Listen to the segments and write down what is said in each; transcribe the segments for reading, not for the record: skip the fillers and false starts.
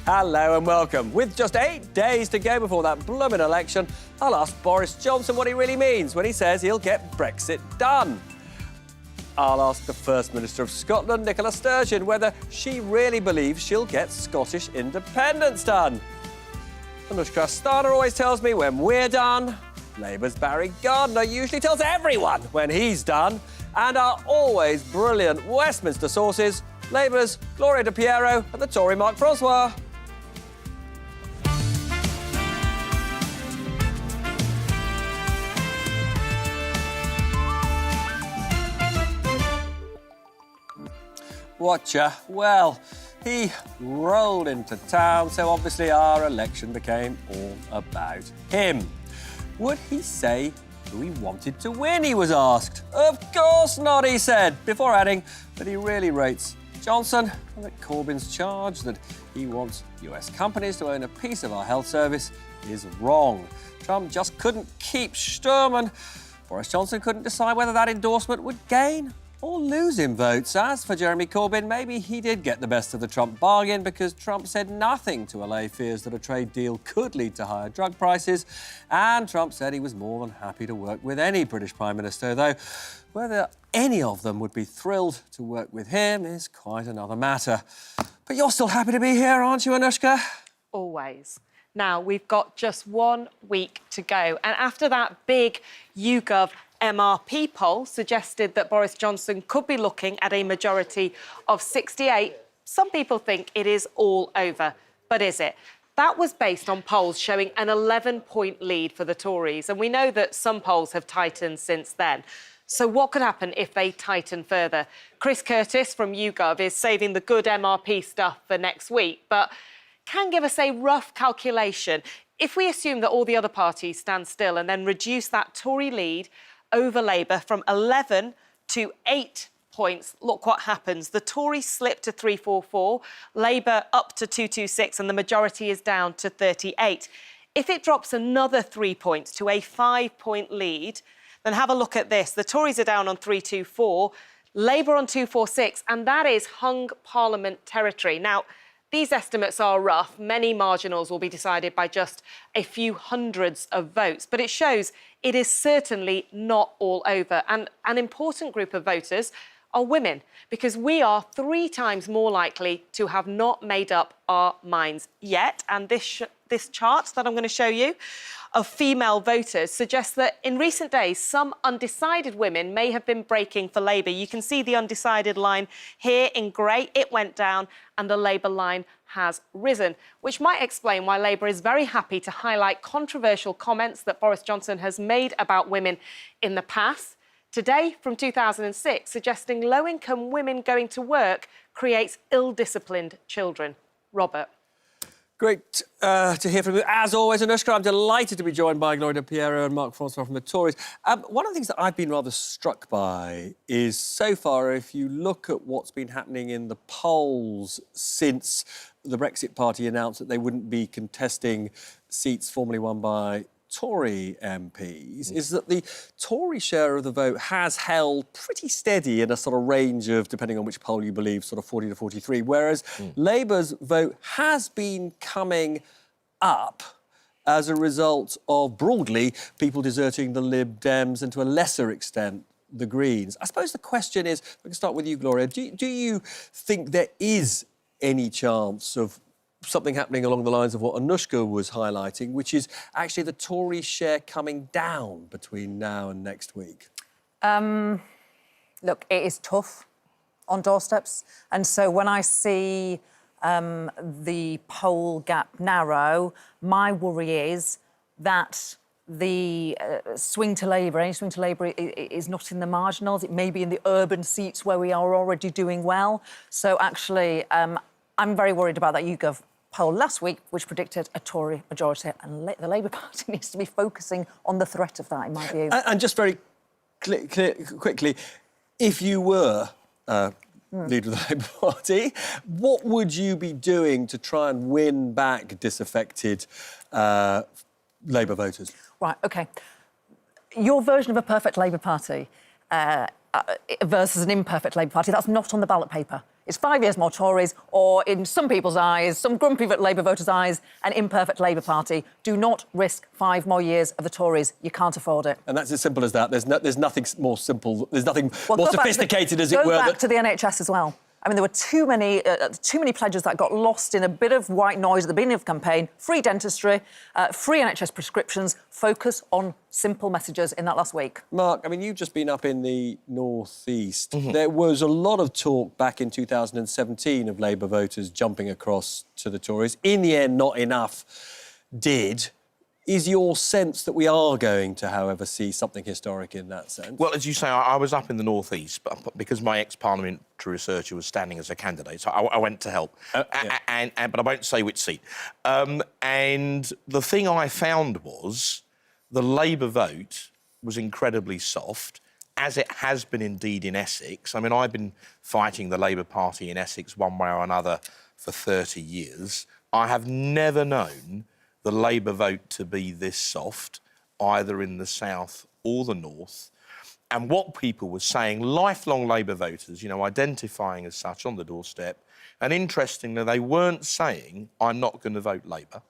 Hello and welcome. With just 8 days to go before that blooming election, I'll ask Boris Johnson what he really means when he says he'll get Brexit done. I'll ask the First Minister of Scotland, Nicola Sturgeon, whether she really believes she'll get Scottish independence done. Anushka Asthana always tells me when we're done. Labour's Barry Gardiner usually tells everyone when he's done. And our always brilliant Westminster sources, Labour's Gloria De Piero and the Tory Mark Francois. Watcher, well, he rolled into town, so obviously our election became all about him. Would he say who he wanted to win, he was asked. Of course not, he said, before adding that he really rates Johnson and that Corbyn's charge that he wants US companies to own a piece of our health service is wrong. Trump just couldn't keep Sturm, and Boris Johnson couldn't decide whether that endorsement would gain or lose him votes. As for Jeremy Corbyn, maybe he did get the best of the Trump bargain because Trump said nothing to allay fears that a trade deal could lead to higher drug prices. And Trump said he was more than happy to work with any British Prime Minister, though whether any of them would be thrilled to work with him is quite another matter. But you're still happy to be here, aren't you, Anushka? Always. Now, we've got just 1 week to go. And after that big YouGov MRP poll suggested that Boris Johnson could be looking at a majority of 68, some people think it is all over. But is it? That was based on polls showing an 11-point lead for the Tories. And we know that some polls have tightened since then. So what could happen if they tighten further? Chris Curtis from YouGov is saving the good MRP stuff for next week, but can give us a rough calculation. If we assume that all the other parties stand still and then reduce that Tory lead over Labour from 11 to 8 points, look what happens. The Tories slip to 344, Labour up to 226, and the majority is down to 38. If it drops another 3 points to a 5-point lead, then have a look at this. The Tories are down on 324, Labour on 246, and that is hung Parliament territory. Now, these estimates are rough. Many marginals will be decided by just a few hundreds of votes, but it shows it is certainly not all over. And an important group of voters are women, because we are 3 times more likely to have not made up our minds yet. And this chart that I'm going to show you of female voters suggests that in recent days, some undecided women may have been breaking for Labour. You can see the undecided line here in grey. It went down and the Labour line has risen, which might explain why Labour is very happy to highlight controversial comments that Boris Johnson has made about women in the past. Today, from 2006, suggesting low-income women going to work creates ill-disciplined children. Robert. Great to hear from you. As always, Anushka, I'm delighted to be joined by Gloria De Piero and Mark Francois from the Tories. One of the things that I've been rather struck by is, so far, if you look at what's been happening in the polls since the Brexit Party announced that they wouldn't be contesting seats formerly won by Tory MPs, is that the Tory share of the vote has held pretty steady in a sort of range of, depending on which poll you believe, sort of 40 to 43, whereas Labour's vote has been coming up as a result of, broadly, people deserting the Lib Dems and, to a lesser extent, the Greens. I suppose the question is, we can start with you, Gloria, do you think there is any chance of something happening along the lines of what Anushka was highlighting, which is actually the Tory share coming down between now and next week? Look, it is tough on doorsteps. And so when I see the poll gap narrow, my worry is that the swing to Labour, any swing to Labour is not in the marginals. It may be in the urban seats where we are already doing well. So actually, I'm very worried about that YouGov poll last week, which predicted a Tory majority, and the Labour Party needs to be focusing on the threat of that, in my view. And just very quickly, if you were leader of the Labour Party, what would you be doing to try and win back disaffected Labour voters? Right, OK. Your version of a perfect Labour Party versus an imperfect Labour Party, that's not on the ballot paper. It's 5 years more Tories, or in some people's eyes, some grumpy Labour voters' eyes, an imperfect Labour Party. Do not risk 5 more years of the Tories. You can't afford it. And that's as simple as that. There's nothing more simple. There's nothing more sophisticated, as it were. Go back to the NHS as well. I mean, there were too many pledges that got lost in a bit of white noise at the beginning of the campaign. Free dentistry, free NHS prescriptions. Focus on simple messages in that last week. Mark, I mean, you've just been up in the North East. There was a lot of talk back in 2017 of Labour voters jumping across to the Tories. In the end, not enough did. Is your sense that we are going to, however, see something historic in that sense? Well, as you say, I was up in the North East, but because my ex-parliamentary researcher was standing as a candidate, so I went to help. But I won't say which seat. And the thing I found was the Labour vote was incredibly soft, as it has been indeed in Essex. I mean, I've been fighting the Labour Party in Essex one way or another for 30 years. I have never known the Labour vote to be this soft, either in the south or the north. And what people were saying, lifelong Labour voters, you know, identifying as such on the doorstep, and interestingly, they weren't saying, I'm not going to vote Labour.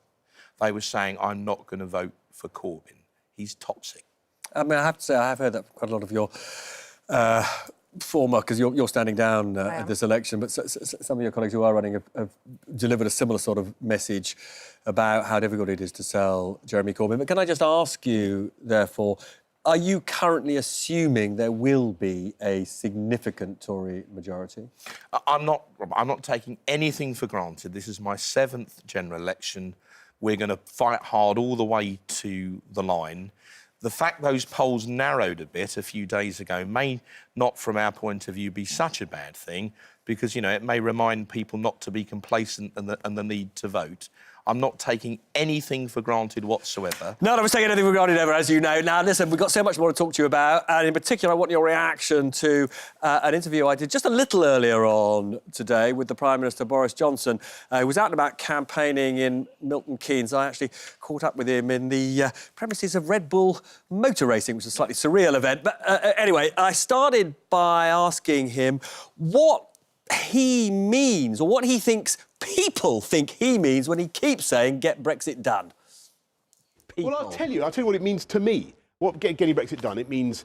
They were saying, I'm not going to vote for Corbyn. He's toxic. I mean, I have to say, I have heard that from quite a lot of your former, because you're standing down at this election, but some of your colleagues who are running have delivered a similar sort of message about how difficult it is to sell Jeremy Corbyn. But can I just ask you, therefore, are you currently assuming there will be a significant Tory majority? I'm not taking anything for granted. This is my 7th general election. We're going to fight hard all the way to the line. The fact those polls narrowed a bit a few days ago may not, from our point of view, be such a bad thing because, you know, it may remind people not to be complacent and the need to vote. I'm not taking anything for granted whatsoever. None of us take anything for granted ever, as you know. Now, listen, we've got so much more to talk to you about, and in particular, I want your reaction to an interview I did just a little earlier on today with the Prime Minister, Boris Johnson, who was out and about campaigning in Milton Keynes. I actually caught up with him in the premises of Red Bull Motor Racing, which is a slightly surreal event. But anyway, I started by asking him what he means, or what he thinks people think he means when he keeps saying, get Brexit done. People. Well, I'll tell you what it means to me. What getting Brexit done, it means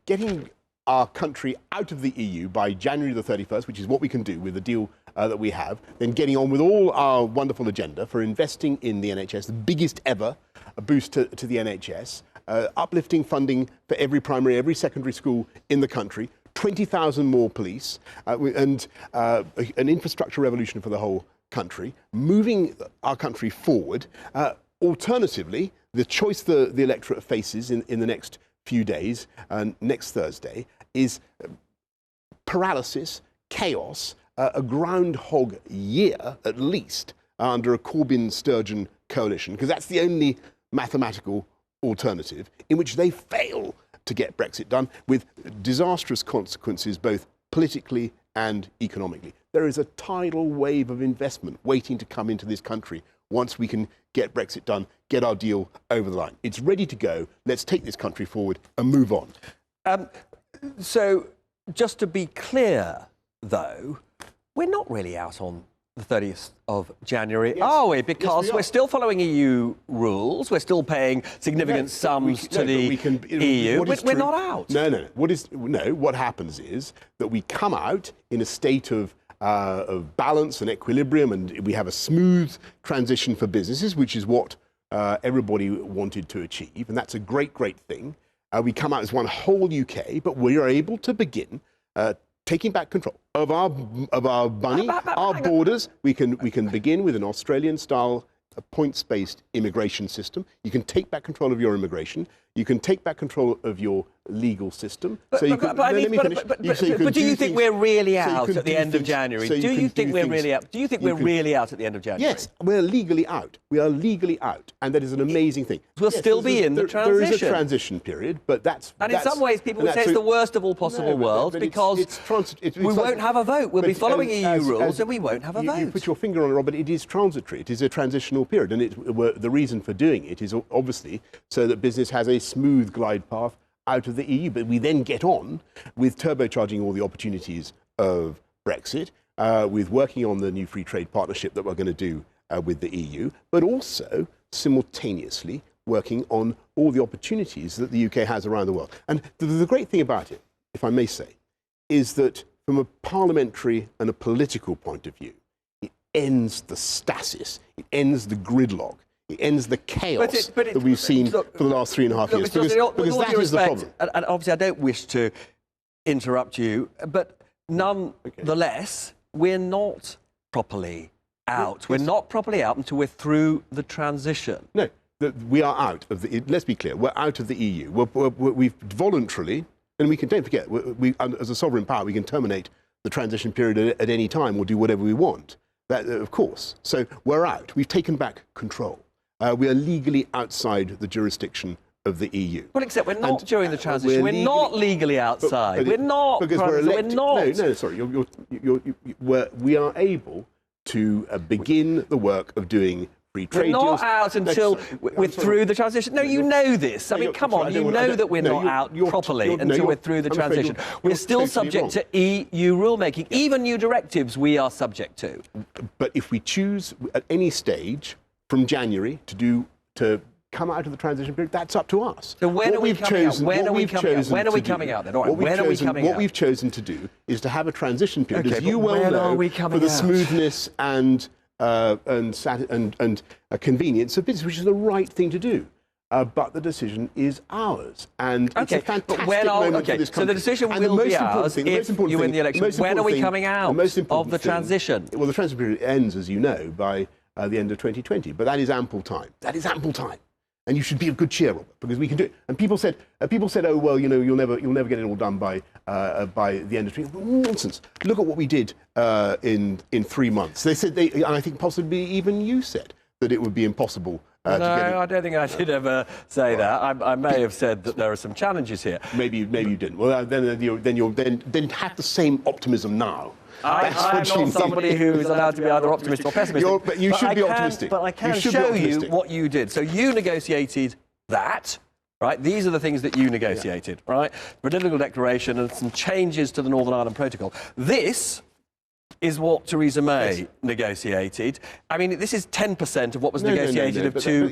getting our country out of the EU by January the 31st, which is what we can do with the deal that we have, then getting on with all our wonderful agenda for investing in the NHS, the biggest ever boost to the NHS, uplifting funding for every primary, every secondary school in the country, 20,000 more police, and an infrastructure revolution for the whole country, moving our country forward. Alternatively, the choice the electorate faces in the next few days, next Thursday, is paralysis, chaos, a groundhog year at least under a Corbyn-Sturgeon coalition, because that's the only mathematical alternative in which they fail to get Brexit done, with disastrous consequences both politically and economically. There is a tidal wave of investment waiting to come into this country once we can get Brexit done, get our deal over the line. It's ready to go. Let's take this country forward and move on. So, just to be clear, though, we're not really out on the 30th of January, yes. are we? Because yes, we we're still following EU rules. We're still paying significant sums to the EU. We're not out. No. What happens is that we come out in a state of balance and equilibrium, and we have a smooth transition for businesses, which is what everybody wanted to achieve, and that's a great thing. We come out as one whole UK, but we are able to begin taking back control of our money, our borders. We can begin with an Australian-style points-based immigration system. You can take back control of your immigration. You can take back control of your legal system. But do you think we're really out at the end of January? Do you think we're really out? Do you think we're really out at the end of January? Yes, we're legally out. We are legally out, and that is an amazing thing. We'll still be in the transition. There is a transition period, but that's... And in some ways, people would say it's the worst of all possible worlds because we won't have a vote. We'll be following EU rules and we won't have a vote. You put your finger on it, Robert. It is transitory. It is a transitional period, and the reason for doing it is obviously so that business has a smooth glide path out of the EU. But we then get on with turbocharging all the opportunities of Brexit. with working on the new free trade partnership that we're going to do with the EU, but also simultaneously working on all the opportunities that the UK has around the world. And the great thing about it, if I may say, is that from a parliamentary and a political point of view, it ends the stasis, it ends the gridlock, it ends the chaos that we've seen for the last 3.5 years. Because that is the problem. And obviously, I don't wish to interrupt you, but nonetheless, we're not properly out. We're not properly out until we're through the transition. No, we are out of the. Let's be clear. We're out of the EU. We've voluntarily, and we can. Don't forget, as a sovereign power, we can terminate the transition period at any time or do whatever we want. That, of course. So we're out. We've taken back control. We are legally outside the jurisdiction of the EU. Well, except we're not during the transition. We're not legally outside. We're not. Because we're elected. We're not. No, sorry. We are able to begin the work of doing free trade deals. We're not out until we're through the transition. No, you know this. I mean, come on, you know that we're not out properly until we're through the transition. We're still subject to EU rulemaking. Even new directives we are subject to. But if we choose at any stage from January to come out of the transition period, that's up to us. So when are we coming out? When are we coming out? When are we coming out then? All right, when are we coming out? What we've chosen to do is to have a transition period, Okay, as you but well when know, are we coming for the out? smoothness and convenience of business, which is the right thing to do. But the decision is ours, and it's a fantastic moment for this country. So the decision And will be ours if you win the election. When are we coming out of the transition? Well, the transition period ends, as you know, by the end of 2020. But that is ample time. That is ample time. And you should be of good cheer, Robert, because we can do it. And people said, oh well, you know, you'll never get it all done by the end of 2020. Well, nonsense. Look at what we did in 3 months. They said and I think possibly even you said that it would be impossible. No, I don't think I did ever say that. I may have said that there are some challenges here. Maybe you didn't. Well, then have the same optimism now. I'm not somebody who's allowed to be either optimistic or pessimistic. But you should be optimistic. But I can show you what you did. So you negotiated that, right? These are the things that you negotiated, right? Political declaration and some changes to the Northern Ireland Protocol. This is what Theresa May negotiated. I mean, this is 10% of what was negotiated of 2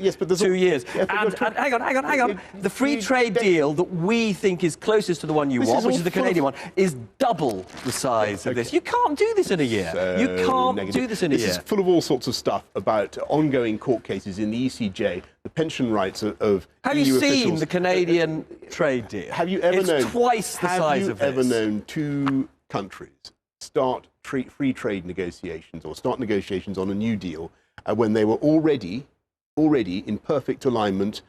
years. And hang on. The free trade deal that we think is closest to the one you want, which is the Canadian one, is double the size of this. You can't do this in a year. You can't do this in a year. This is full of all sorts of stuff about ongoing court cases in the ECJ, the pension rights of EU officials. Have you seen the Canadian trade deal? Have you ever known? It's twice the size of this. Have you ever known two countries start free trade negotiations or start negotiations on a new deal when they were already in perfect alignment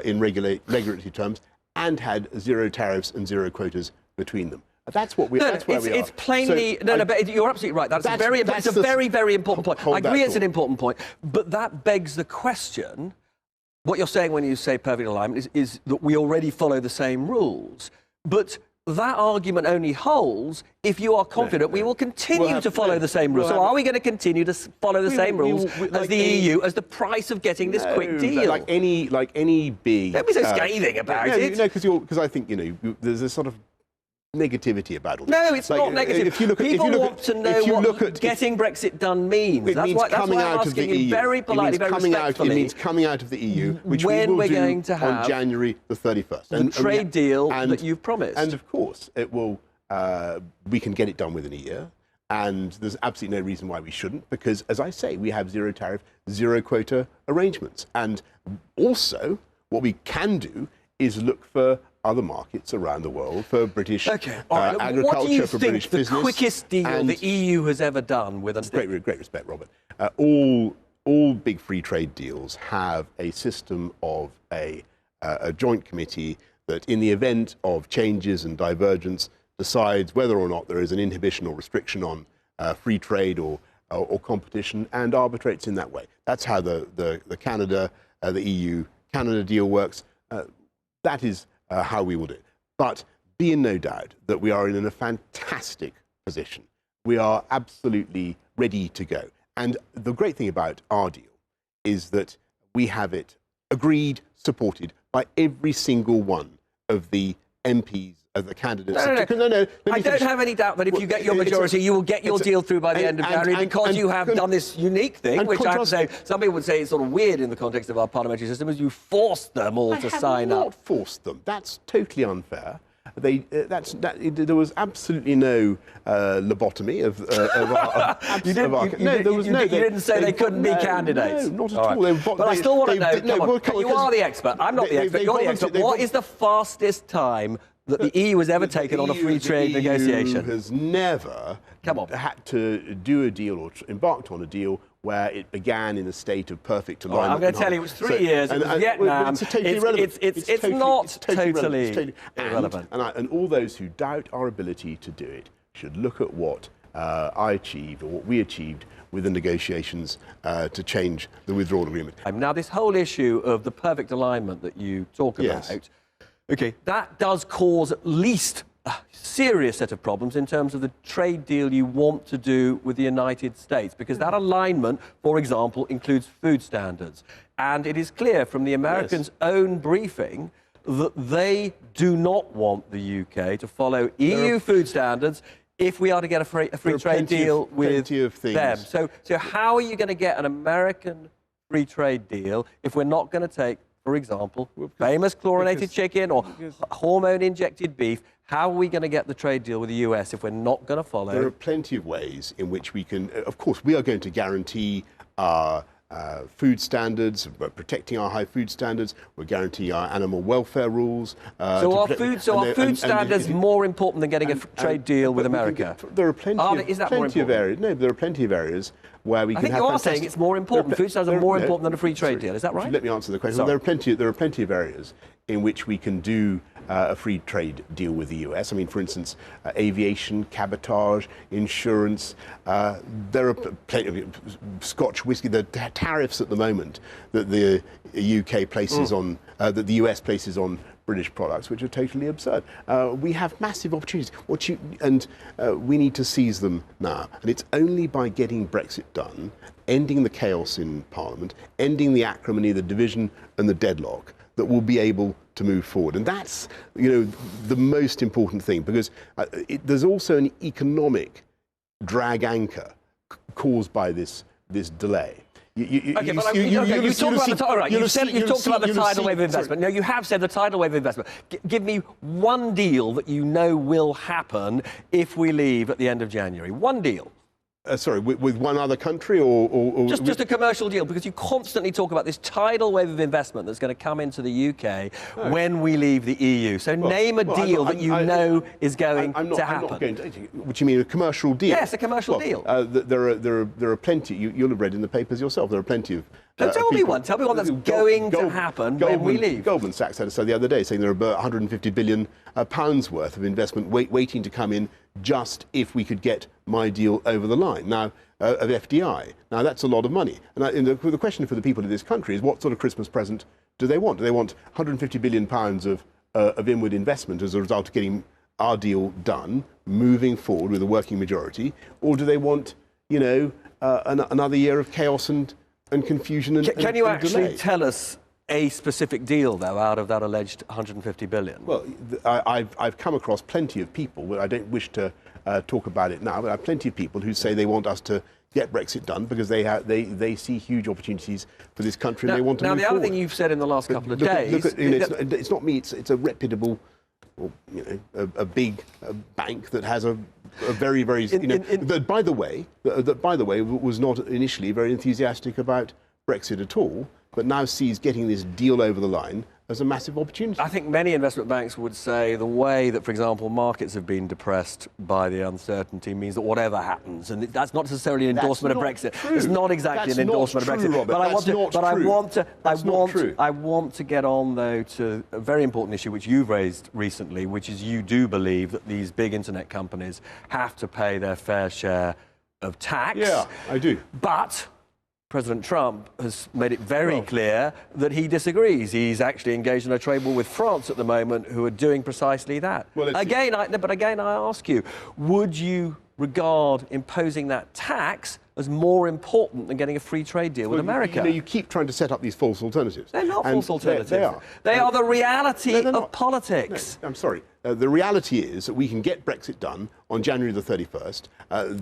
in regulatory terms and had zero tariffs and zero quotas between them? That's what that's where we are. It's plainly but you're absolutely right. It's a very, very important point. I agree it's an important point, but that begs the question. What you're saying when you say perfect alignment is that we already follow the same rules, but that argument only holds if you are confident we will continue to follow the same rules. So are we going to continue to follow the same rules as the EU as the price of getting this quick deal? Like any big... Don't be so scathing about it. No, because I think, there's a sort of negativity about all this. No, it's not negative. People want to know what getting Brexit done means. That's why I'm asking you very politely, very respectfully. It means coming out of the EU, which we will do on January the 31st. The trade deal that you've promised. And of course, it will. We can get it done within a year. And there's absolutely no reason why we shouldn't, because, as I say, we have zero tariff, zero quota arrangements. And also, what we can do is look for other markets around the world for British agriculture, what do you for think British the business. Quickest deal the EU has ever done with us? Great respect, Robert. All big free trade deals have a system of a joint committee that, in the event of changes and divergence, decides whether or not there is an inhibition or restriction on free trade or competition, and arbitrates in that way. That's how the Canada, the EU-Canada deal works. That is how we will do it. But be in no doubt that we are in a fantastic position. We are absolutely ready to go. And the great thing about our deal is that we have it agreed, supported by every single one of the MPs the candidates. No. I don't have any doubt that if you get your majority, you will get your deal through by the end of January because you have done this unique thing, which I have to say, some people would say it's sort of weird in the context of our parliamentary system, is you forced them all to sign up. I have not forced them. That's totally unfair. There was absolutely no lobotomy of our. You didn't say they couldn't be candidates. No, not at all. But I still want to know. You are the expert. I'm not the expert. You're the expert. What is the fastest time that the EU has ever taken on a free trade negotiation? The EU has never had to do a deal or embarked on a deal where it began in a state of perfect alignment. I'm going to tell you, it was 3 years. It was Vietnam. It's totally irrelevant. It's not totally irrelevant. And all those who doubt our ability to do it should look at what I achieved, or what we achieved, with the negotiations to change the withdrawal agreement. Now, this whole issue of the perfect alignment that you talk about, OK, that does cause at least a serious set of problems in terms of the trade deal you want to do with the United States, because that alignment, for example, includes food standards. And it is clear from the Americans' own briefing that they do not want the UK to follow EU food standards if we are to get a free trade deal with them. So how are you going to get an American free trade deal if we're not going to take, for example, famous chlorinated chicken or hormone-injected beef? How are we going to get the trade deal with the US if we're not going to follow? There are plenty of ways in which we can. Of course, we are going to guarantee our food standards, we're protecting our high food standards, we're guaranteeing our animal welfare rules. So are food standards more important than getting a trade deal with America? There are plenty of areas. No, there are plenty of areas where we can have. I think you are saying it's more important. Food standards are more important than a free trade deal. Is that right? Let me answer the question. There are plenty of areas in which we can do a free trade deal with the US. I mean, for instance, aviation, cabotage, insurance. There are plenty of Scotch whisky. The tariffs at the moment that the UK places on, that the US places on British products, which are totally absurd. We have massive opportunities, we need to seize them now. And it's only by getting Brexit done, ending the chaos in Parliament, ending the acrimony, the division and the deadlock, that we'll be able to move forward. And that's, the most important thing, because there's also an economic drag anchor caused by this delay. You talked about the tidal wave of investment. No, you have said the tidal wave of investment. Give me one deal that you know will happen if we leave at the end of January. One deal. With one other country, or just a commercial deal, because you constantly talk about this tidal wave of investment that's going to come into the UK when we leave the EU. So name a deal that you know is going to happen. I'm not going to. What do you mean, a commercial deal? Yes, a commercial deal. There are plenty. You'll have read in the papers yourself. There are plenty of. Tell me one that's going to happen when we leave. Goldman Sachs had a study the other day saying there are about 150 billion pounds worth of investment waiting to come in just if we could get my deal over the line. Now, of FDI. Now, that's a lot of money. And the question for the people of this country is, what sort of Christmas present do they want? Do they want 150 billion pounds of inward investment as a result of getting our deal done, moving forward with a working majority, or do they want, another year of chaos and confusion and Can you actually delay? tell us a specific deal, though, out of that alleged 150 billion? Well, I've come across plenty of people, but I don't wish to talk about it now, but I have plenty of people who say they want us to get Brexit done because they see huge opportunities for this country and they want to move forward. Now, the other thing you've said in the last couple of days... it's not me, it's a reputable, a big bank that has a very, very... that, by the way, was not initially very enthusiastic about Brexit at all, but now sees getting this deal over the line as a massive opportunity. I think many investment banks would say the way that, for example, markets have been depressed by the uncertainty means that whatever happens, and that's not necessarily an endorsement of Brexit. True. It's not exactly an endorsement of Brexit. Robert. I want to get on, though, to a very important issue which you've raised recently, which is you do believe that these big internet companies have to pay their fair share of tax. Yeah, I do. But President Trump has made it very clear that he disagrees. He's actually engaged in a trade war with France at the moment, who are doing precisely that. Again, I ask you, would you regard imposing that tax as more important than getting a free trade deal with America. You know, you keep trying to set up these false alternatives. They're not false alternatives. They are. They are the reality they're of not. politics. No, I'm sorry. The reality is that we can get Brexit done on January the 31st,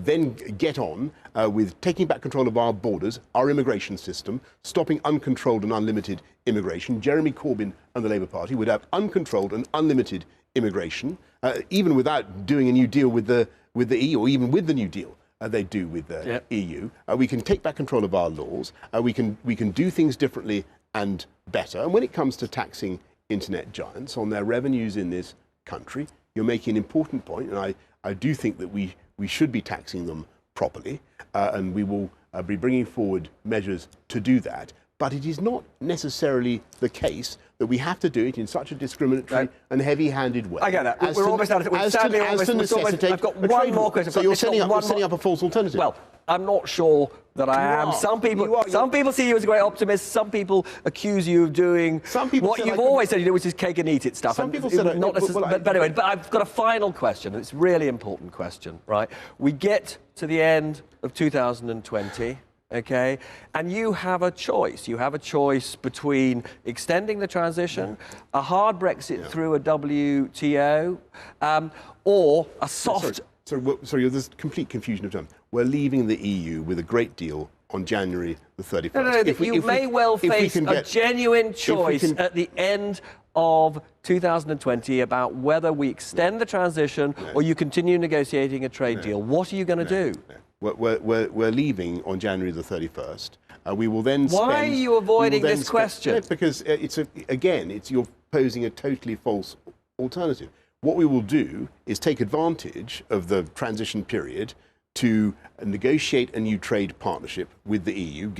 then get on with taking back control of our borders, our immigration system, stopping uncontrolled and unlimited immigration. Jeremy Corbyn and the Labour Party would have uncontrolled and unlimited immigration, even without doing a new deal with the EU, or even with the new deal they do with the EU. We can take back control of our laws. We can do things differently and better. And when it comes to taxing internet giants on their revenues in this country, you're making an important point, and I do think that we should be taxing them properly, and we will be bringing forward measures to do that. But it is not necessarily the case that we have to do it in such a discriminatory and heavy-handed way. I get that. We're almost out of it. I've got one more question. So you're setting up a false alternative. Well, I'm not sure that I am. Some people see you as a great optimist. Some people accuse you of doing what you've always said you do, which is cake and eat it stuff. Some people said not necessarily. But anyway, but I've got a final question. It's a really important question, right? We get to the end of 2020. Okay, and you have a choice. You have a choice between extending the transition, a hard Brexit through a WTO, or a soft... Sorry, there's complete confusion of terms. We're leaving the EU with a great deal on January the 31st. No, you may well face a genuine choice at the end of 2020 about whether we extend the transition or you continue negotiating a trade deal. What are you going to do? We're leaving on January the 31st. We will then spend... Why are you avoiding this question? No, because you're posing a totally false alternative. What we will do is take advantage of the transition period to negotiate a new trade partnership with the EU,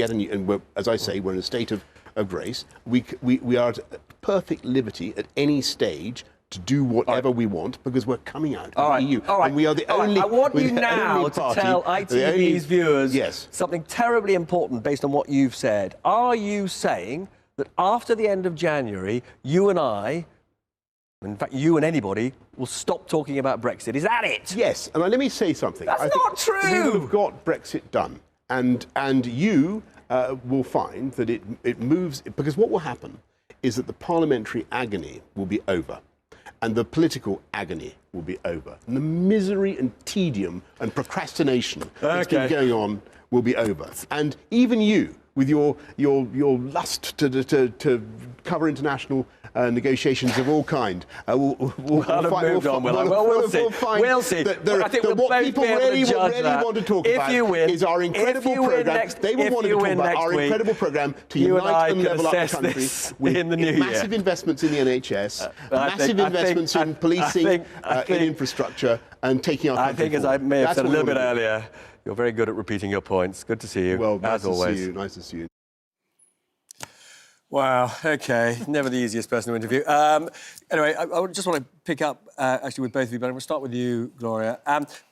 as I say, we're in a state of grace. We are at perfect liberty at any stage to do whatever we want because we're coming out of the EU. And we are the only... I want you now to tell ITV's viewers something terribly important based on what you've said. Are you saying that after the end of January, you and I, in fact, you and anybody, will stop talking about Brexit? Is that it? Yes, and let me say something. That's not true! We will have got Brexit done, and you will find that it moves... Because what will happen is that the parliamentary agony will be over. And the political agony will be over. And the misery and tedium and procrastination that's been going on will be over. And even you, with your lust to cover international negotiations of all kind, we'll see. What people really want to talk about is our incredible programme. They will want to talk about our incredible programme to unite and level up the country with massive investments in the NHS, massive investments in policing, in infrastructure, and taking our country forward. As I may have said a little bit earlier, you're very good at repeating your points. Good to see you, well, as always. Nice to see you. Wow, OK. Never the easiest person to interview. Anyway, I just want to pick up, actually, with both of you, but I'm going to start with you, Gloria.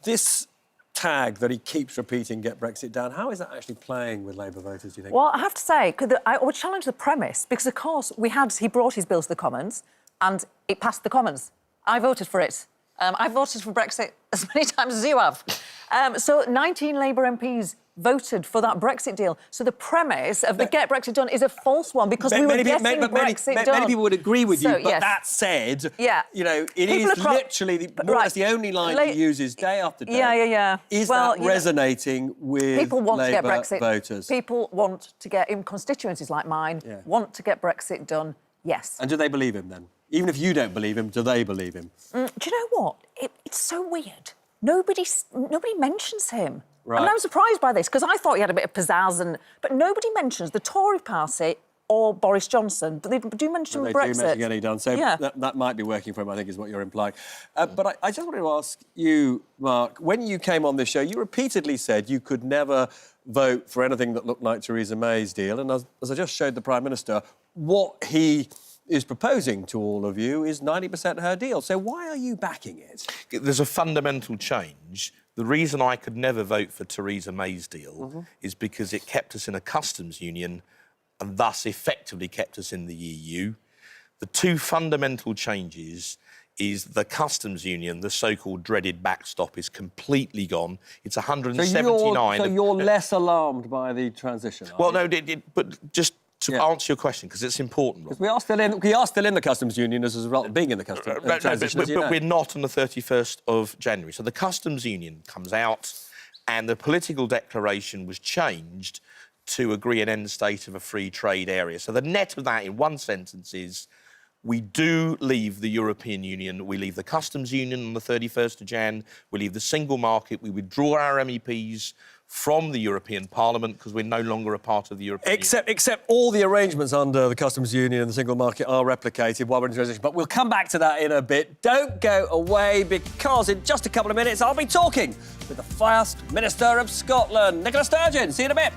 This tag that he keeps repeating, get Brexit down, how is that actually playing with Labour voters, do you think? Well, I have to say, I would challenge the premise, because, of course, he brought his bill to the Commons, and it passed the Commons. I voted for it. I voted for Brexit as many times as you have. So 19 Labour MPs voted for that Brexit deal. So the premise of the get Brexit done is a false one because we were getting Brexit done. Many people would agree with you, but that said, you know, it is literally more or less the only line he uses day after day. Is that resonating with people want to get Brexit voters? People want to get, in constituencies like mine, want to get Brexit done, yes. And do they believe him then? Even if you don't believe him, do they believe him? Do you know what? It's so weird. Nobody mentions him. Right. And I'm surprised by this, because I thought he had a bit of pizzazz, but nobody mentions the Tory party or Boris Johnson, but they do mention Brexit. They do mention getting done, so that might be working for him, I think, is what you're implying. But I just wanted to ask you, Mark, when you came on this show, you repeatedly said you could never vote for anything that looked like Theresa May's deal, and as I just showed the Prime Minister, what he is proposing to all of you is 90% her deal. So why are you backing it? There's a fundamental change. The reason I could never vote for Theresa May's deal is because it kept us in a customs union and thus effectively kept us in the EU. The two fundamental changes is the customs union, the so-called dreaded backstop, is completely gone. It's 179. So you're less alarmed by the transition? Well, no, but just to answer your question, because it's important, Rob. We are still in the customs union as a result of being in the customs transition. But we're not on the 31st of January. So the customs union comes out, and the political declaration was changed to agree an end state of a free trade area. So the net of that, in one sentence, is we do leave the European Union, we leave the customs union on the 31st of Jan, we leave the single market, we withdraw our MEPs from the European Parliament because we're no longer a part of the European Union. Except all the arrangements under the customs union and the single market are replicated while we're in transition. But we'll come back to that in a bit. Don't go away, because in just a couple of minutes I'll be talking with the First Minister of Scotland, Nicola Sturgeon. See you in a bit.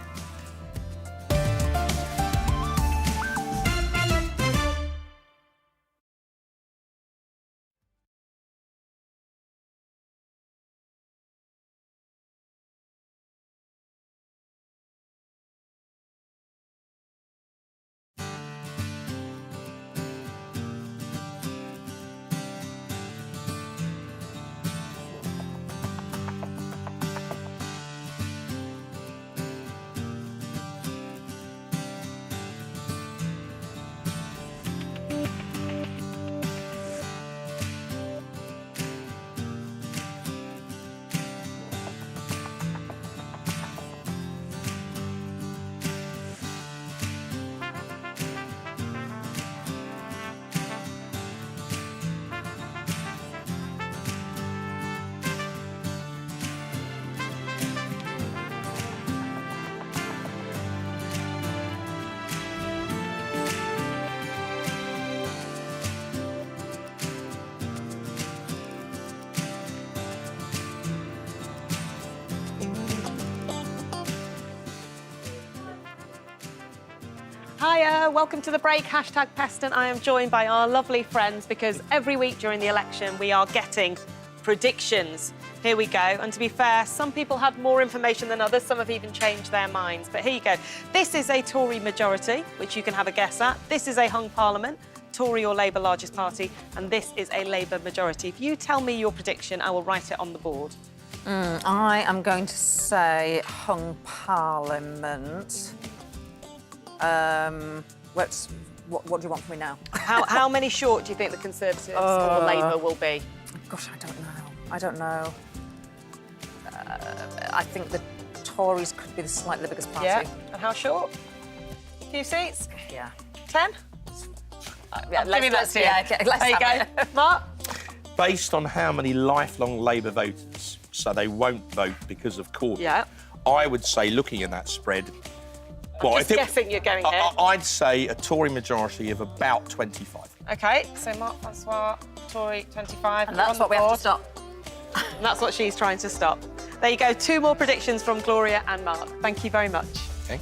Hiya, welcome to The Break, #Peston. I am joined by our lovely friends because every week during the election we are getting predictions. Here we go. And to be fair, some people had more information than others. Some have even changed their minds. But here you go. This is a Tory majority, which you can have a guess at. This is a hung parliament, Tory or Labour largest party. And this is a Labour majority. If you tell me your prediction, I will write it on the board. I am going to say hung parliament. What do you want from me now? How many short do you think the Conservatives or Labour will be? Gosh, I don't know. I think the Tories could be the slightly biggest party. Yeah. And how short? A few seats? Yeah. 10? Yeah, let's there you go. Mark? Based on how many lifelong Labour voters, so they won't vote because of Corbyn, I would say, looking at that spread, I'm just guessing you're going here. I'd say a Tory majority of about 25. OK, so Mark Francois, Tory, 25. And that's what we have to stop. And that's what she's trying to stop. There you go, 2 more predictions from Gloria and Mark. Thank you very much. Okay.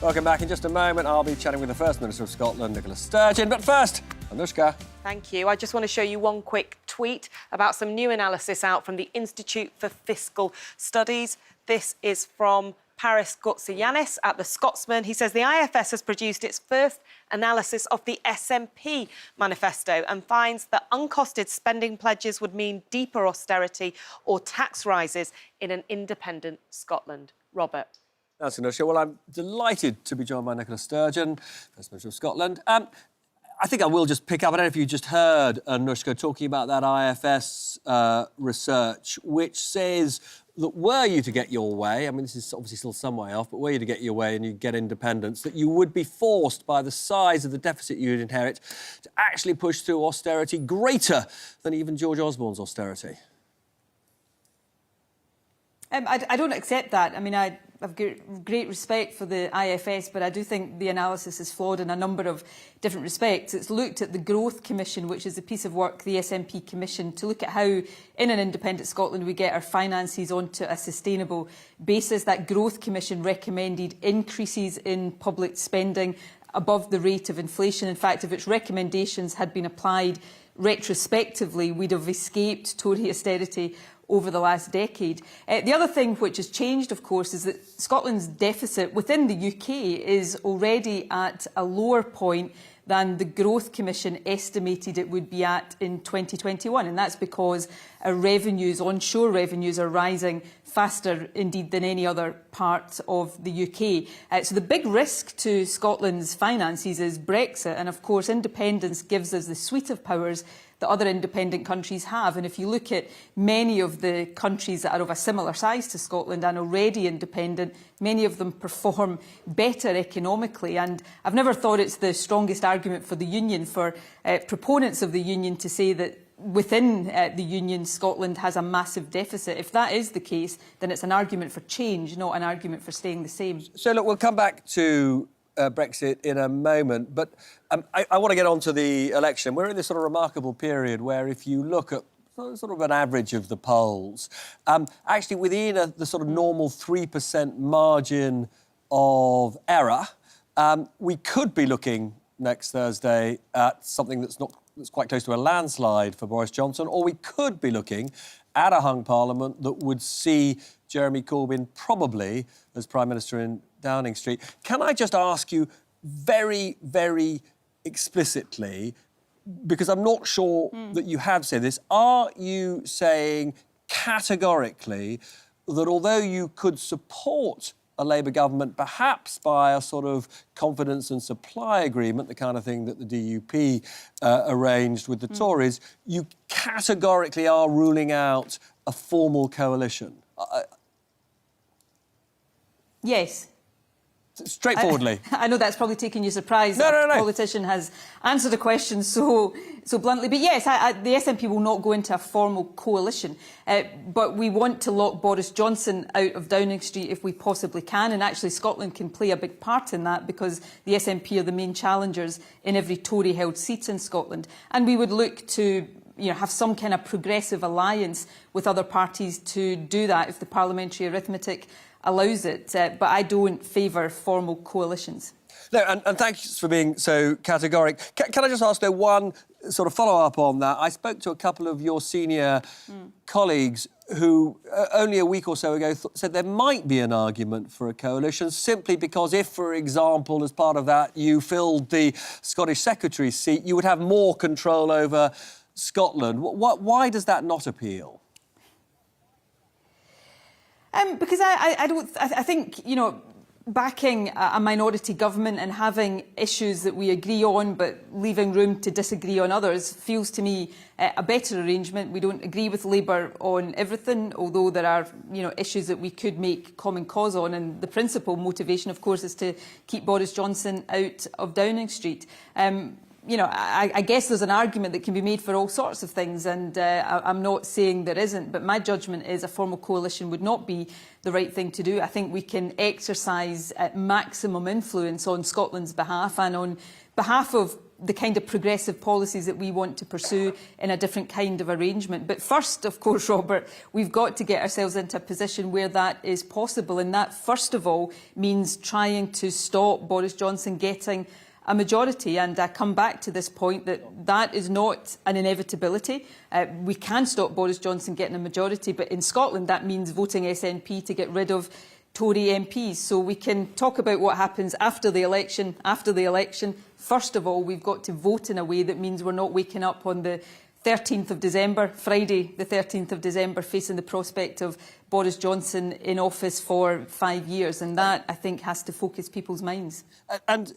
Welcome back. In just a moment, I'll be chatting with the First Minister of Scotland, Nicola Sturgeon. But first, Anushka. Thank you. I just want to show you one quick tweet about some new analysis out from the Institute for Fiscal Studies. This is from Paris Goutsianis at The Scotsman. He says the IFS has produced its first analysis of the SNP manifesto and finds that uncosted spending pledges would mean deeper austerity or tax rises in an independent Scotland. Robert. That's Anushka. Well, I'm delighted to be joined by Nicola Sturgeon, First Minister of Scotland. I think I will just pick up, I don't know if you just heard Anushka talking about that IFS research, which says that were you to get your way, I mean, this is obviously still some way off, but were you to get your way and you get independence, that you would be forced by the size of the deficit you'd inherit to actually push through austerity greater than even George Osborne's austerity. I don't accept that. I mean, I have great respect for the IFS, but I do think the analysis is flawed in a number of different respects. It's looked at the Growth Commission, which is a piece of work the SNP commissioned to look at how, in an independent Scotland, we get our finances onto a sustainable basis. That Growth Commission recommended increases in public spending above the rate of inflation. In fact, if its recommendations had been applied retrospectively, we'd have escaped Tory austerity over the last decade. The other thing which has changed, of course, is that Scotland's deficit within the UK is already at a lower point than the Growth Commission estimated it would be at in 2021. And that's because our revenues, onshore revenues, are rising faster, indeed, than any other part of the UK. So the big risk to Scotland's finances is Brexit. And, of course, independence gives us the suite of powers that other independent countries have. And if you look at many of the countries that are of a similar size to Scotland and already independent, many of them perform better economically. And I've never thought it's the strongest argument for the Union, for proponents of the Union, to say that within the Union, Scotland has a massive deficit. If that is the case, then it's an argument for change, not an argument for staying the same. So, look, we'll come back to Brexit in a moment, but I want to get on to the election. We're in this sort of remarkable period where if you look at sort of an average of the polls, actually within the sort of normal 3% margin of error, we could be looking next Thursday at something that's quite close to a landslide for Boris Johnson, or we could be looking at a hung parliament that would see Jeremy Corbyn probably as Prime Minister in Downing Street. Can I just ask you very, very explicitly, because I'm not sure that you have said this, are you saying categorically that although you could support a Labour government, perhaps by a sort of confidence and supply agreement, the kind of thing that the DUP arranged with the Tories, you categorically are ruling out a formal coalition? Yes. Straightforwardly. I know that's probably taken you surprise. No. A politician has answered a question so bluntly. But yes, the SNP will not go into a formal coalition. But we want to lock Boris Johnson out of Downing Street if we possibly can. And actually, Scotland can play a big part in that because the SNP are the main challengers in every Tory-held seat in Scotland. And we would look to have some kind of progressive alliance with other parties to do that if the parliamentary arithmetic allows it, but I don't favour formal coalitions. No, and thanks for being so categoric. Can I just ask, though, one sort of follow-up on that? I spoke to a couple of your senior colleagues who only a week or so ago said there might be an argument for a coalition simply because if, for example, as part of that, you filled the Scottish Secretary's seat, you would have more control over Scotland. Why does that not appeal? Because I think, backing a minority government and having issues that we agree on but leaving room to disagree on others feels to me a better arrangement. We don't agree with Labour on everything, although there are issues that we could make common cause on, and the principal motivation, of course, is to keep Boris Johnson out of Downing Street. I guess there's an argument that can be made for all sorts of things, and I'm not saying there isn't, but my judgment is a formal coalition would not be the right thing to do. I think we can exercise maximum influence on Scotland's behalf and on behalf of the kind of progressive policies that we want to pursue in a different kind of arrangement. But first, of course, Robert, we've got to get ourselves into a position where that is possible. And that, first of all, means trying to stop Boris Johnson getting a majority. And I come back to this point that is not an inevitability. We can stop Boris Johnson getting a majority, but in Scotland that means voting SNP to get rid of Tory MPs. So we can talk about what happens after the election. After the election, first of all, we've got to vote in a way that means we're not waking up on the 13th of December, Friday the 13th of December, facing the prospect of Boris Johnson in office for 5 years. And that, I think, has to focus people's minds. And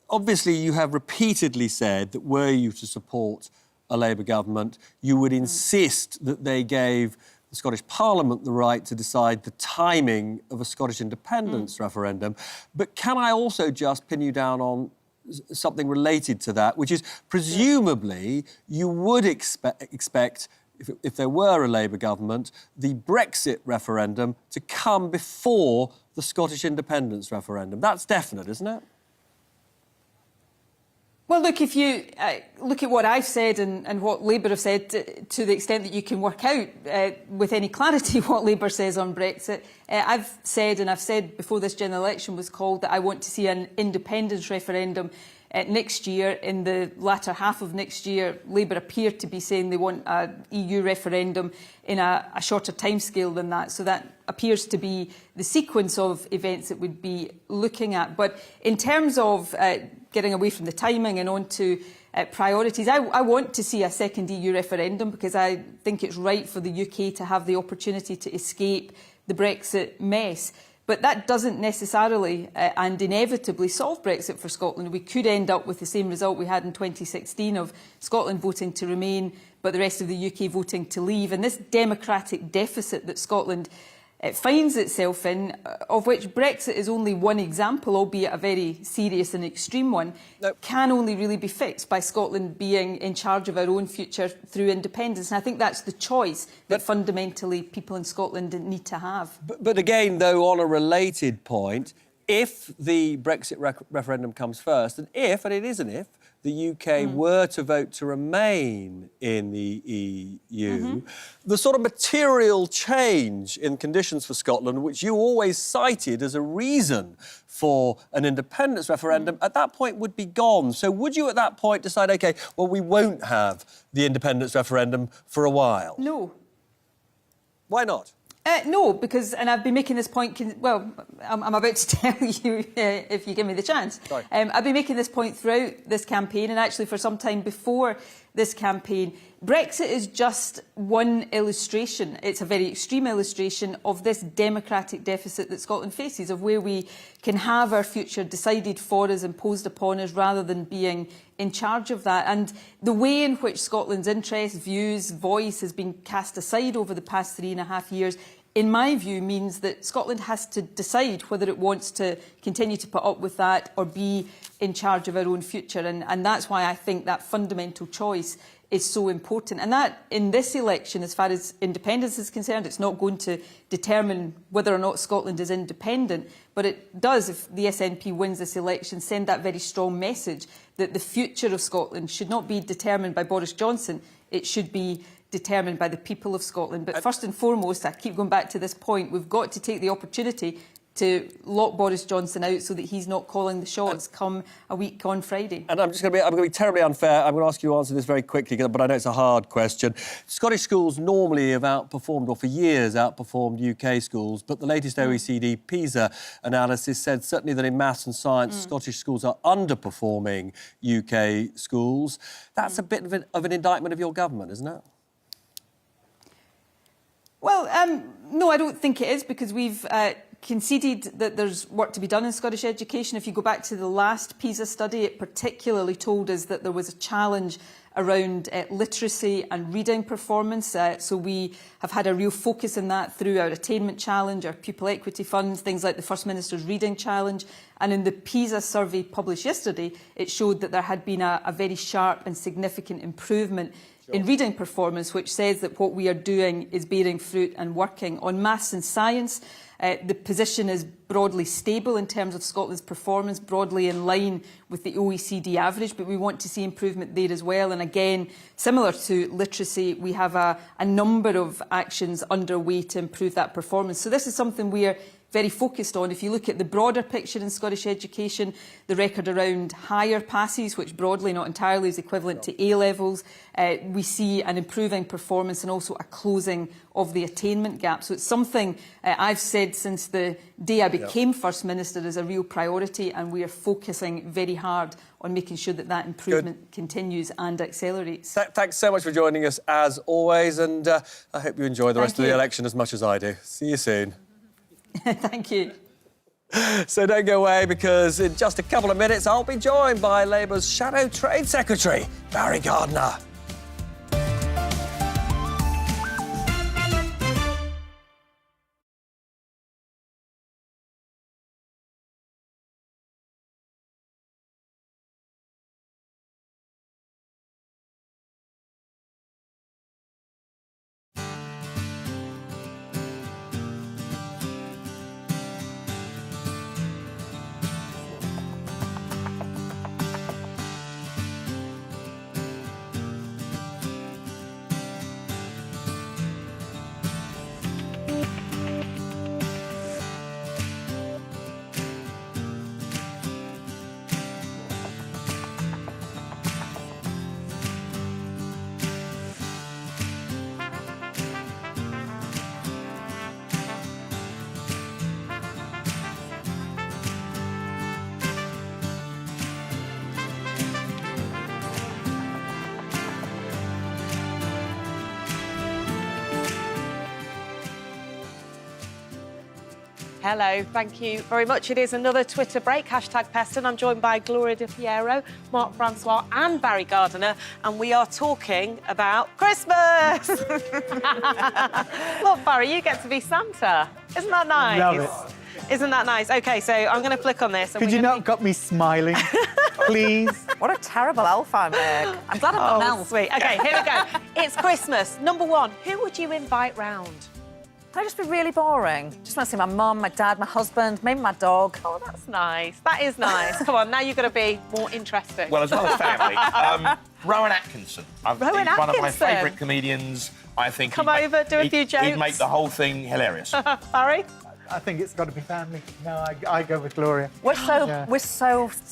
obviously you have repeatedly said that were you to support a Labour government, you would insist that they gave the Scottish Parliament the right to decide the timing of a Scottish independence referendum. But can I also just pin you down on something related to that, which is presumably you would expect, if there were a Labour government, the Brexit referendum to come before the Scottish independence referendum. That's definite, isn't it? Well, look, if you look at what I've said and what Labour have said, to the extent that you can work out with any clarity what Labour says on Brexit, I've said, and I've said before this general election was called, that I want to see an independence referendum next year. In the latter half of next year, Labour appear to be saying they want an EU referendum in a shorter timescale than that. So that appears to be the sequence of events that we'd be looking at. But in terms of getting away from the timing and on to priorities, I want to see a second EU referendum because I think it's right for the UK to have the opportunity to escape the Brexit mess. But that doesn't necessarily and inevitably solve Brexit for Scotland. We could end up with the same result we had in 2016 of Scotland voting to remain, but the rest of the UK voting to leave. And this democratic deficit that Scotland finds itself in, of which Brexit is only one example, albeit a very serious and extreme one, can only really be fixed by Scotland being in charge of our own future through independence. And I think that's the choice that fundamentally people in Scotland need to have. But again, though, on a related point, if the Brexit referendum comes first, and if, and it is an if, the UK were to vote to remain in the EU, the sort of material change in conditions for Scotland, which you always cited as a reason for an independence referendum, at that point would be gone. So would you at that point decide, OK, well, we won't have the independence referendum for a while? No. Why not? No, because, and I've been making this point, well, I'm about to tell you if you give me the chance. Sorry. I've been making this point throughout this campaign and actually for some time before this campaign. Brexit is just one illustration. It's a very extreme illustration of this democratic deficit that Scotland faces, of where we can have our future decided for us, imposed upon us, rather than being in charge of that. And the way in which Scotland's interests, views, voice has been cast aside over the past 3.5 years, in my view, means that Scotland has to decide whether it wants to continue to put up with that or be in charge of our own future. And that's why I think that fundamental choice is so important. And that, in this election, as far as independence is concerned, it's not going to determine whether or not Scotland is independent, but it does, if the SNP wins this election, send that very strong message that the future of Scotland should not be determined by Boris Johnson, it should be determined by the people of Scotland. But first and foremost, I keep going back to this point, we've got to take the opportunity to lock Boris Johnson out so that he's not calling the shots come a week on Friday. And I'm going to be terribly unfair. I'm going to ask you to answer this very quickly, but I know it's a hard question. Scottish schools normally have outperformed, or for years outperformed, UK schools, but the latest OECD PISA analysis said certainly that in maths and science, Scottish schools are underperforming UK schools. That's a bit of an indictment of your government, isn't it? Well, no, I don't think it is, because we've conceded that there's work to be done in Scottish education. If you go back to the last PISA study, it particularly told us that there was a challenge around literacy and reading performance. So we have had a real focus on that through our attainment challenge, our pupil equity funds, things like the First Minister's Reading Challenge. And in the PISA survey published yesterday, it showed that there had been a very sharp and significant improvement in reading performance, which says that what we are doing is bearing fruit and working. On maths and science, The position is broadly stable in terms of Scotland's performance, broadly in line with the OECD average, but we want to see improvement there as well. And again, similar to literacy, we have a number of actions underway to improve that performance. So this is something we are very focused on. If you look at the broader picture in Scottish education, the record around higher passes, which broadly, not entirely, is equivalent to A-levels, we see an improving performance and also a closing of the attainment gap. So it's something I've said since the day I became First Minister is a real priority, and we are focusing very hard on making sure that that improvement continues and accelerates. Thanks so much for joining us, as always, and I hope you enjoy the rest of the election as much as I do. See you soon. Thank you. So don't go away, because in just a couple of minutes I'll be joined by Labour's Shadow Trade Secretary, Barry Gardiner. Hello, thank you very much. It is another Twitter break, #Peston. I'm joined by Gloria Di Piero, Mark Francois and Barry Gardiner, and we are talking about Christmas. Look, Barry, you get to be Santa. Isn't that nice? Love it. Isn't that nice? OK, so I'm going to flick on this. And Could you not got me smiling, please? What a terrible elf I'm, Meg. I'm glad I'm not an elf. Sweet. OK, here we go. It's Christmas. Number one, who would you invite round? Can I just be really boring? Just want to see my mum, my dad, my husband, maybe my dog. Oh, that's nice. That is nice. Come on, now you've got to be more interesting. Well, as well as family, Rowan Atkinson. He's one of my favourite comedians. I think Come over, do a few jokes. He'd make the whole thing hilarious. Barry? I think it's got to be family. No, I go with Gloria. We're so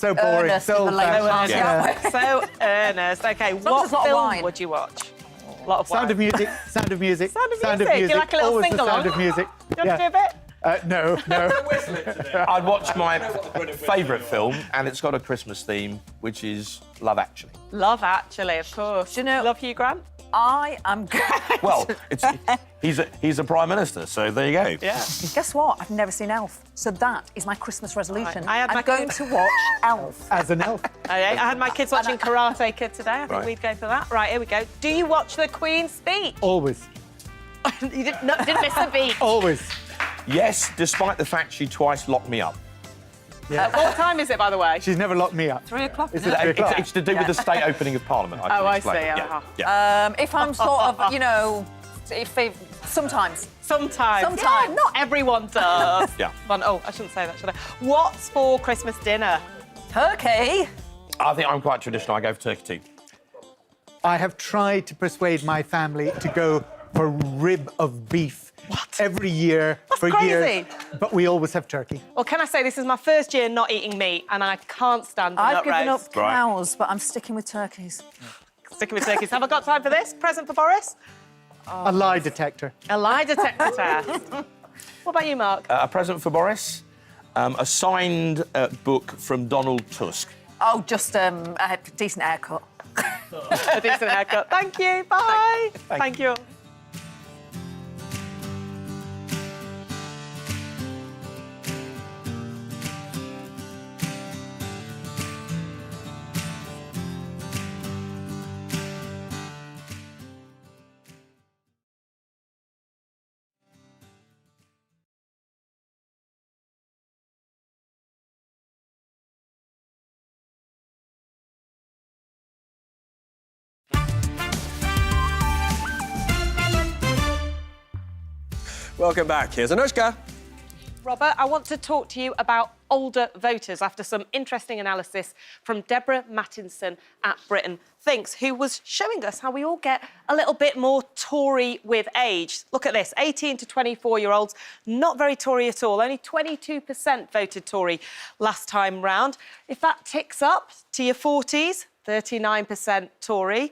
boring, earnest so in the Labour Party, aren't we? So earnest. OK, as what there's a lot of film wine. would you watch? A lot of Sound wine. of music, Sound of music. Sound of music. You like a little Always the sing-along? Sound of music. Do you want to do a bit? No. I'd watch my favourite film, and it's got a Christmas theme, which is Love Actually. Love Actually, of course. Do you know- Love Hugh Grant? I am good. Well, he's a Prime Minister, so there you go. Yeah. Guess what? I've never seen Elf. So that is my Christmas resolution. I had my I'm going to watch Elf. As an elf. I had my kids watching Karate Kid today. I think we'd go for that. Right, here we go. Do you watch the Queen's speech? Always. You didn't miss a beat. Always. Yes, despite the fact she twice locked me up. What time is it, by the way? She's never locked me up. 3 o'clock. Is it 3 o'clock? It's to do with the state opening of Parliament. Oh, I see. Yeah. Yeah. If I'm sort of, you know, sometimes. Sometimes. Yeah, Not everyone does. Yeah. Fun. Oh, I shouldn't say that, should I? What's for Christmas dinner? Turkey. I think I'm quite traditional. I go for turkey too. I have tried to persuade my family to go for rib of beef. Every year for crazy. years, but we always have turkey. Well, can I say this is my first year not eating meat, and I can't stand the I've nut given roast. up cows, but I'm sticking with turkeys. Sticking with turkeys. Have I got time for this? Present for Boris? A lie detector. A lie detector test. What about you, Mark? A present for Boris. A signed book from Donald Tusk. Oh, just a decent haircut. A decent haircut. Thank you. Bye. Thank you. Welcome back. Here's Anushka. Robert, I want to talk to you about older voters after some interesting analysis from Deborah Mattinson at Britain Thinks, who was showing us how we all get a little bit more Tory with age. Look at this, 18 to 24-year-olds, not very Tory at all. Only 22% voted Tory last time round. If that ticks up to your 40s, 39% Tory.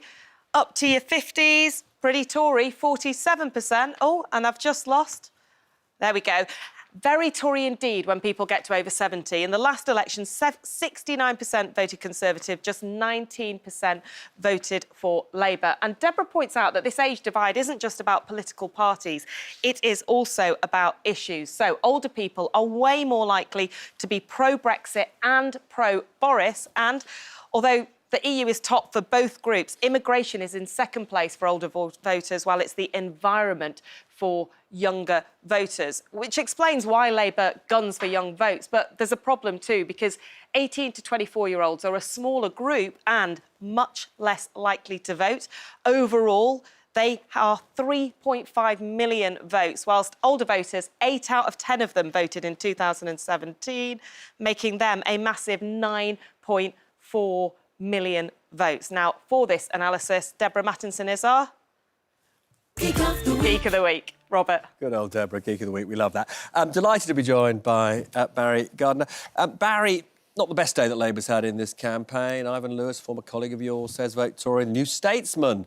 Up to your 50s, pretty Tory, 47%. Oh, and I've just lost. There we go. Very Tory indeed when people get to over 70. In the last election, 69% voted Conservative, just 19% voted for Labour. And Deborah points out that this age divide isn't just about political parties, it is also about issues. So older people are way more likely to be pro-Brexit and pro-Boris. And although the EU is top for both groups, immigration is in second place for older voters, while it's the environment for younger voters, which explains why Labour guns for young votes. But there's a problem too, because 18 to 24-year-olds are a smaller group and much less likely to vote. Overall, they are 3.5 million votes, whilst older voters, 8 out of 10 of them voted in 2017, making them a massive 9.4 million votes. Now, for this analysis, Deborah Mattinson is our Geek of the Week. Robert. Good old Deborah, Geek of the Week. We love that. I'm delighted to be joined by Barry Gardiner. Barry, not the best day that Labour's had in this campaign. Ivan Lewis, former colleague of yours, says vote Tory. New Statesman.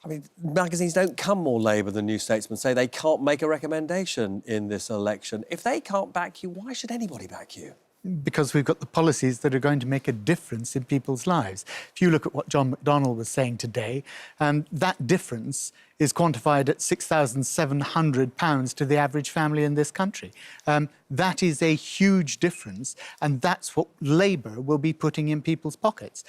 I mean, magazines don't come more Labour than New Statesman say they can't make a recommendation in this election. If they can't back you, why should anybody back you? Because we've got the policies that are going to make a difference in people's lives. If you look at what John McDonnell was saying today, that difference is quantified at £6,700 to the average family in this country. That is a huge difference, and that's what Labour will be putting in people's pockets.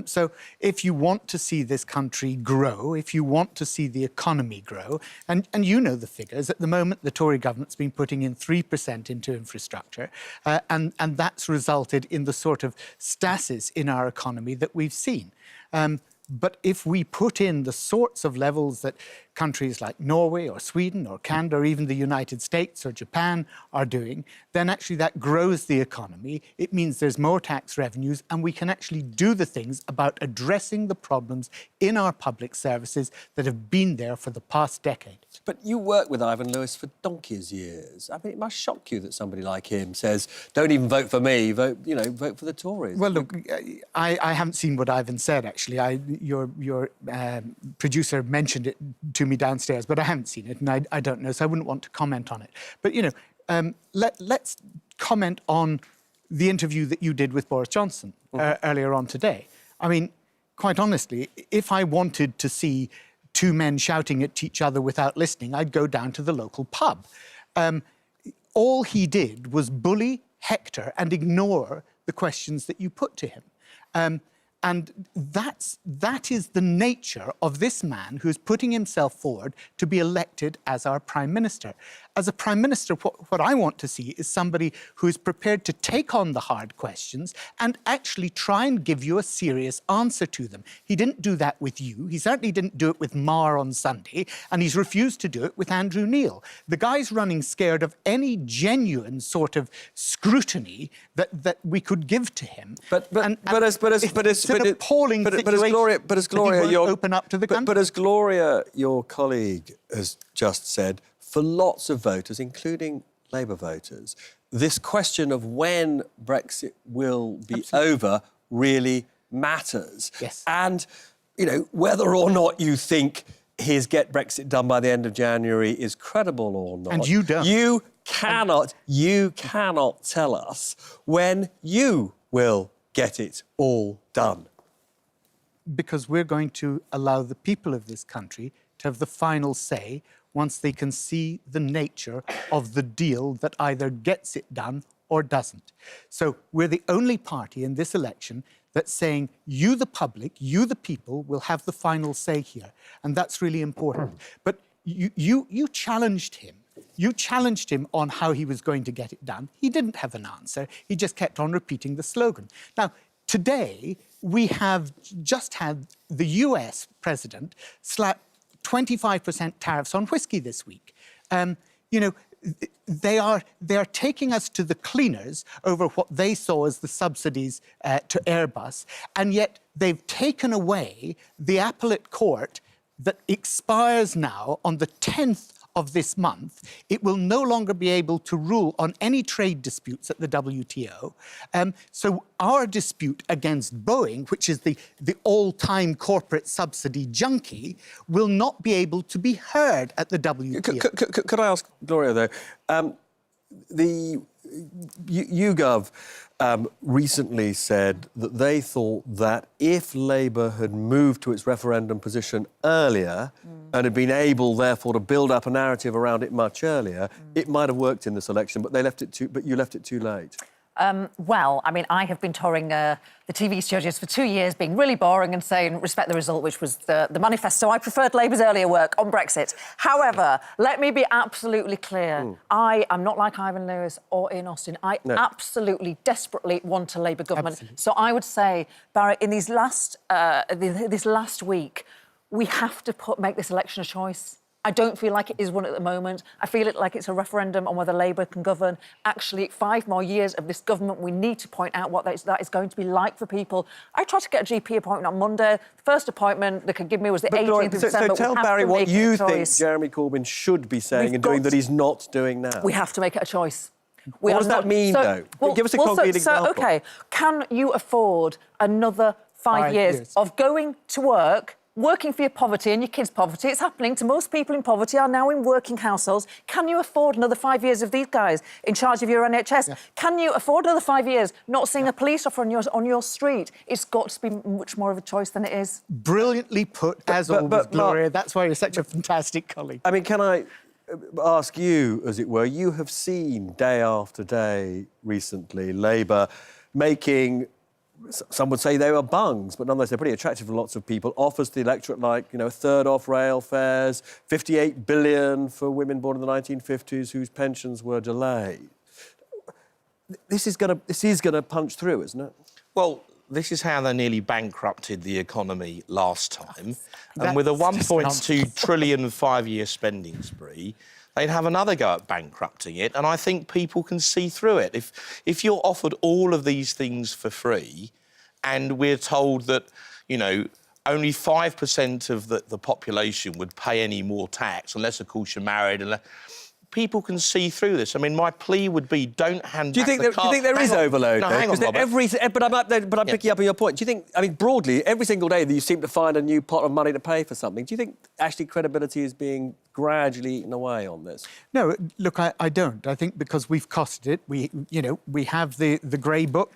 So if you want to see this country grow, if you want to see the economy grow, and you know the figures, at the moment the Tory government's been putting in 3% into infrastructure, and that's resulted in the sort of stasis in our economy that we've seen. But if we put in the sorts of levels that countries like Norway or Sweden or Canada or even the United States or Japan are doing, then actually that grows the economy. It means there's more tax revenues, and we can actually do the things about addressing the problems in our public services that have been there for the past decade. But you worked with Ivan Lewis for donkey's years. I mean, it must shock you that somebody like him says, don't even vote for me, vote for the Tories. Well, look, I haven't seen what Ivan said, actually. Your producer mentioned it to me downstairs, but I haven't seen it, and I don't know, so I wouldn't want to comment on it. But, let's comment on the interview that you did with Boris Johnson earlier on today. I mean, quite honestly, if I wanted to see two men shouting at each other without listening, I'd go down to the local pub. All he did was bully, hector, and ignore the questions that you put to him. And that is the nature of this man who is putting himself forward to be elected as our Prime Minister. As a Prime Minister, what I want to see is somebody who is prepared to take on the hard questions and actually try and give you a serious answer to them. He didn't do that with you. He certainly didn't do it with Mar on Sunday, and he's refused to do it with Andrew Neil. The guy's running scared of any genuine sort of scrutiny that we could give to him. But as Gloria, open up to the country. But as Gloria, your colleague, has just said, for lots of voters, including Labour voters, this question of when Brexit will be over really matters. Yes. And, whether or not you think his get Brexit done by the end of January is credible or not. And you don't. You cannot tell us when you will get it all done. Because we're going to allow the people of this country to have the final say once they can see the nature of the deal that either gets it done or doesn't. So we're the only party in this election that's saying, you, the public, you, the people, will have the final say here. And that's really important. But you challenged him. You challenged him on how he was going to get it done. He didn't have an answer. He just kept on repeating the slogan. Now, today, we have just had the US president slap 25% tariffs on whiskey this week. they are taking us to the cleaners over what they saw as the subsidies to Airbus, and yet they've taken away the appellate court that expires now on the 10th of this month. It will no longer be able to rule on any trade disputes at the WTO. So our dispute against Boeing, which is the all-time corporate subsidy junkie, will not be able to be heard at the WTO. Could I ask Gloria, though, the YouGov recently said that they thought that if Labour had moved to its referendum position earlier and had been able, therefore, to build up a narrative around it much earlier, it might have worked in this election. But you left it too late. Well, I mean, I have been touring the TV studios for 2 years, being really boring and saying, respect the result, which was the manifesto. I preferred Labour's earlier work on Brexit. However, let me be absolutely clear. I am not like Ivan Lewis or Ian Austin. I absolutely, desperately want a Labour government. Absolutely. So I would say, Barry, in these this last week, we have to make this election a choice. I don't feel like it is one at the moment. I feel it like it's a referendum on whether Labour can govern. Actually, 5 more years of this government, we need to point out what that is going to be like for people. I tried to get a GP appointment on Monday. The first appointment they could give me was the 18th of December. So tell Barry what you think Jeremy Corbyn should be saying and doing that he's not doing now. We have to make it a choice. What does that mean, though? Give us a concrete example. OK, can you afford another 5 years of going to work, working for your poverty and your kids' poverty? It's happening to most people in poverty are now in working households. Can you afford another 5 years of these guys in charge of your NHS? Yeah. Can you afford another 5 years not seeing a police officer on your street? It's got to be much more of a choice than it is. Brilliantly put, as always, Gloria. That's why you're such a fantastic colleague. I mean, can I ask you, as it were, you have seen day after day recently Labour making, some would say they were bungs, but nonetheless they're pretty attractive for lots of people, offers to the electorate like, a third off rail fares, 58 billion for women born in the 1950s whose pensions were delayed. This is going to punch through, isn't it? Well, this is how they nearly bankrupted the economy last time. And with a 1.2 trillion 5-year spending spree, they'd have another go at bankrupting it, and I think people can see through it. If you're offered all of these things for free, and we're told that, only 5% of the population would pay any more tax, unless, of course, you're married, people can see through this. I mean, my plea would be, don't hand back the car. Do you think there is overload? No, hang on, Robert. But I'm picking up on your point. Do you think, I mean, broadly, every single day that you seem to find a new pot of money to pay for something, do you think actually credibility is being gradually eaten away on this? No, look, I don't. I think because we've costed it. We have the grey book.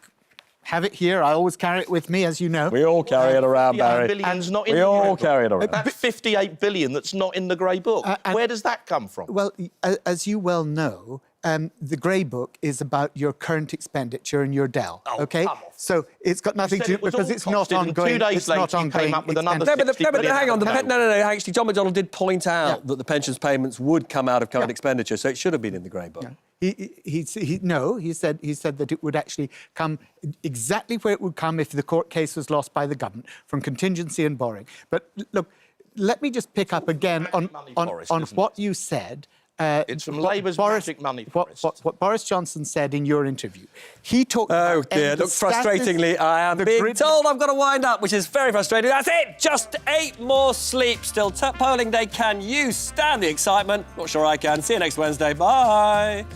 Have it here. I always carry it with me, as you know. We all carry it around, Barry. We all carry it around. That's 58 billion that's not in the grey book. Where does that come from? Well, as you well know, the grey book is about your current expenditure and your DEL. OK? Come off. So it's got nothing to do because it's not ongoing. 2 days later, you came up with another. No, but hang on. No. Actually, John McDonnell did point out that the pensions payments would come out of current expenditure, so it should have been in the grey book. Yeah. He said that it would actually come exactly where it would come if the court case was lost by the government, from contingency and borrowing. But look, let me just pick up again on what you said. It's from Labour's magic money forest. What Boris Johnson said in your interview. He talked Oh, dear. Look, frustratingly, I am being told I've got to wind up, which is very frustrating. That's it. Just 8 more sleeps till polling day. Can you stand the excitement? Not sure I can. See you next Wednesday. Bye.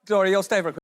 Gloria, you'll stay for a quick